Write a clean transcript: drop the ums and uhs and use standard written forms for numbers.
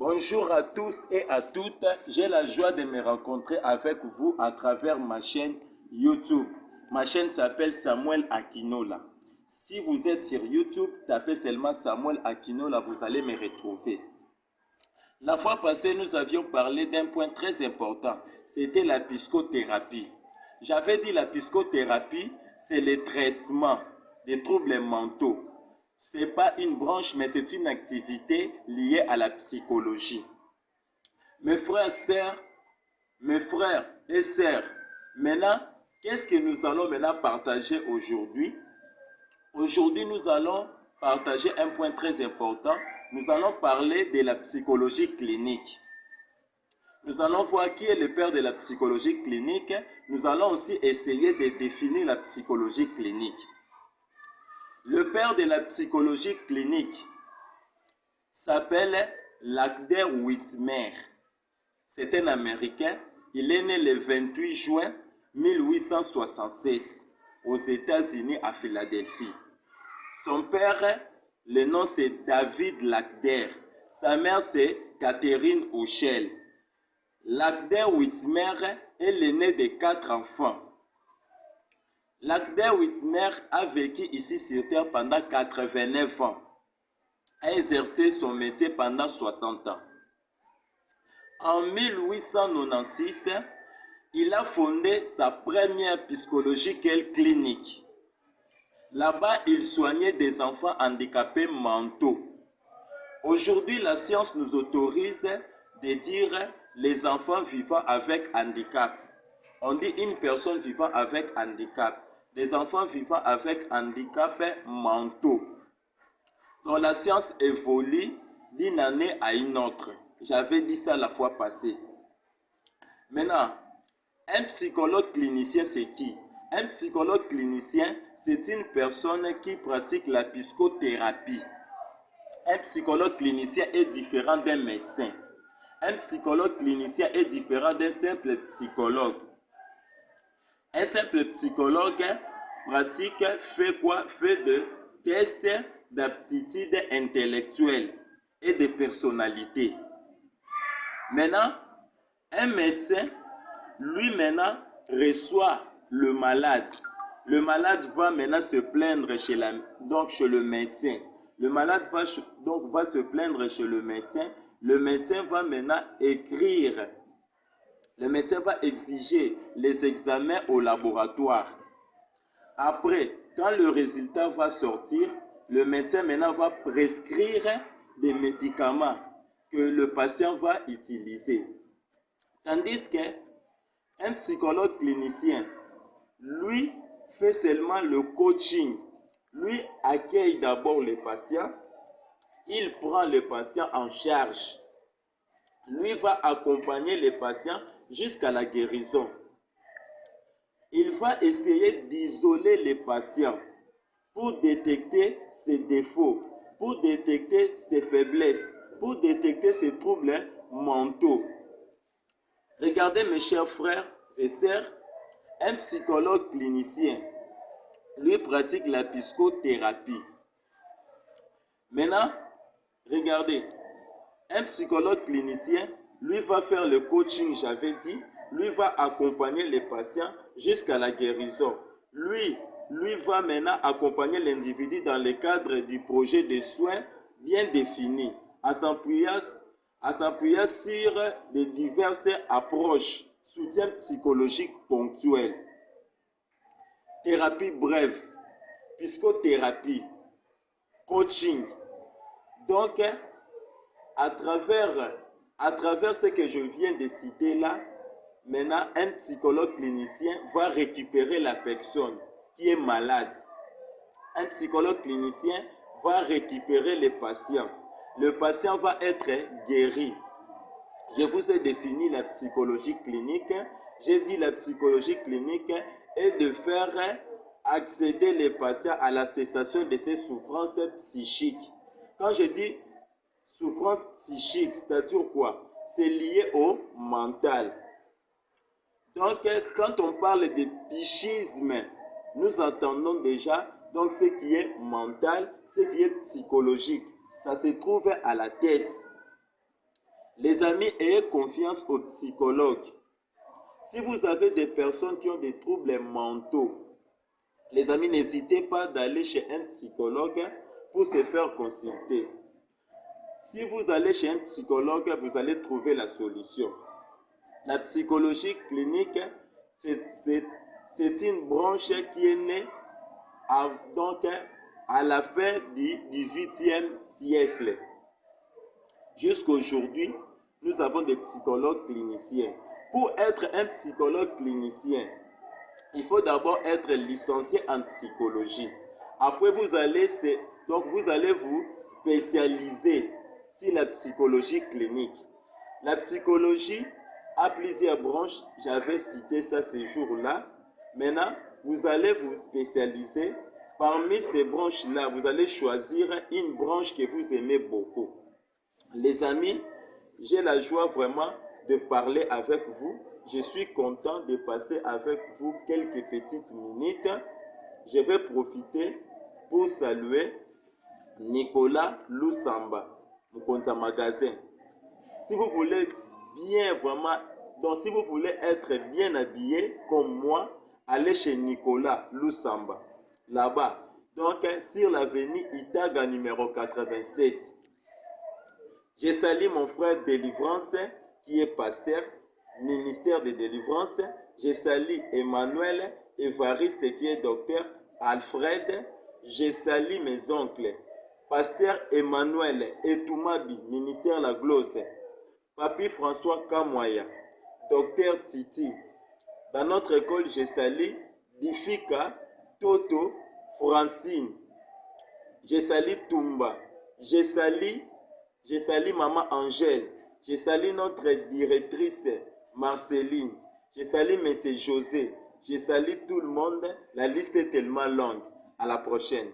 Bonjour à tous et à toutes, j'ai la joie de me rencontrer avec vous à travers ma chaîne YouTube. Ma chaîne s'appelle Samuel Akinola. Si vous êtes sur YouTube, tapez seulement Samuel Akinola, vous allez me retrouver. La fois passée, nous avions parlé d'un point très important, c'était la psychothérapie. J'avais dit la psychothérapie, c'est le traitement des troubles mentaux. Ce n'est pas une branche, mais c'est une activité liée à la psychologie. Mes frères et sœurs, maintenant, qu'est-ce que nous allons maintenant partager aujourd'hui? Aujourd'hui, nous allons partager un point très important. Nous allons parler de la psychologie clinique. Nous allons voir qui est le père de la psychologie clinique. Nous allons aussi essayer de définir la psychologie clinique. Le père de la psychologie clinique s'appelle Lagder Whitmer. C'est un Américain. Il est né le 28 juin 1867 aux États-Unis à Philadelphie. Son père, le nom c'est David Lagder. Sa mère c'est Catherine Hochel. Lagder Whitmer est l'aîné de 4 enfants. Lagder Whitmer a vécu ici sur Terre pendant 89 ans. A exercé son métier pendant 60 ans. En 1896, il a fondé sa première psychologie clinique. Là-bas, il soignait des enfants handicapés mentaux. Aujourd'hui, la science nous autorise de dire les enfants vivant avec handicap. On dit une personne vivant avec handicap. Des enfants vivant avec handicap mentaux. Donc la science évolue d'une année à une autre. J'avais dit ça la fois passée. Maintenant, un psychologue clinicien, c'est qui? Un psychologue clinicien, c'est une personne qui pratique la psychothérapie. Un psychologue clinicien est différent d'un médecin. Un psychologue clinicien est différent d'un simple psychologue. Un simple psychologue fait quoi? Fait de tests d'aptitude intellectuelle et de personnalité. Maintenant, un médecin, lui maintenant, reçoit le malade. Le malade va maintenant se plaindre chez le médecin. Le malade va se plaindre chez le médecin. Le médecin va maintenant écrire. Le médecin va exiger les examens au laboratoire. Après, quand le résultat va sortir, le médecin maintenant va prescrire des médicaments que le patient va utiliser. Tandis qu'un psychologue clinicien, lui, fait seulement le coaching. Lui accueille d'abord le patient, il prend le patient en charge. Lui va accompagner le patient jusqu'à la guérison. Il va essayer d'isoler les patients pour détecter ses défauts, pour détecter ses faiblesses, pour détecter ses troubles mentaux. Regardez mes chers frères et sœurs, un psychologue clinicien, lui pratique la psychothérapie. Maintenant, regardez, un psychologue clinicien, lui va faire le coaching, j'avais dit, lui va accompagner les patients jusqu'à la guérison. Lui va maintenant accompagner l'individu dans le cadre du projet de soins bien défini, en s'appuyant sur de diverses approches, soutien psychologique ponctuel, thérapie brève, psychothérapie, coaching. Donc, à travers ce que je viens de citer là, maintenant, un psychologue clinicien va récupérer la personne qui est malade. Un psychologue clinicien va récupérer le patient. Le patient va être guéri. Je vous ai défini la psychologie clinique. J'ai dit la psychologie clinique est de faire accéder les patients à la cessation de ses souffrances psychiques. Quand je dis souffrance psychique, c'est-à-dire quoi? C'est lié au mental. Donc, quand on parle de psychisme, nous entendons déjà donc ce qui est mental, ce qui est psychologique. Ça se trouve à la tête. Les amis, ayez confiance aux psychologues. Si vous avez des personnes qui ont des troubles mentaux, les amis, n'hésitez pas d'aller chez un psychologue pour se faire consulter. Si vous allez chez un psychologue, vous allez trouver la solution. La psychologie clinique, c'est une branche qui est née à la fin du XVIIIe siècle. Jusqu'à aujourd'hui, nous avons des psychologues cliniciens. Pour être un psychologue clinicien, il faut d'abord être licencié en psychologie. Après, vous allez vous spécialiser sur la psychologie clinique. La psychologie a plusieurs branches. J'avais cité ça ces jours-là. Maintenant, vous allez vous spécialiser. Parmi ces branches-là, vous allez choisir une branche que vous aimez beaucoup. Les amis, j'ai la joie vraiment de parler avec vous. Je suis content de passer avec vous quelques petites minutes. Je vais profiter pour saluer Nicolas Lusamba, mon compte magasin. Si vous voulez si vous voulez être bien habillé comme moi, allez chez Nicolas Lusamba. Là-bas, donc sur l'avenue Itaga numéro 87. Je salue mon frère Délivrance qui est pasteur, ministère de délivrance. Je salue Emmanuel Évariste qui est docteur, Alfred. Je salue mes oncles, pasteur Emmanuel Etoumabi, ministère La Glose, Papi François Kamoya, docteur Titi. Dans notre école, je salue Difika, Toto, Francine. Je salue Tumba. Je salue Maman Angèle. Je salue notre directrice Marceline. Je salue M. José. Je salue tout le monde. La liste est tellement longue. À la prochaine.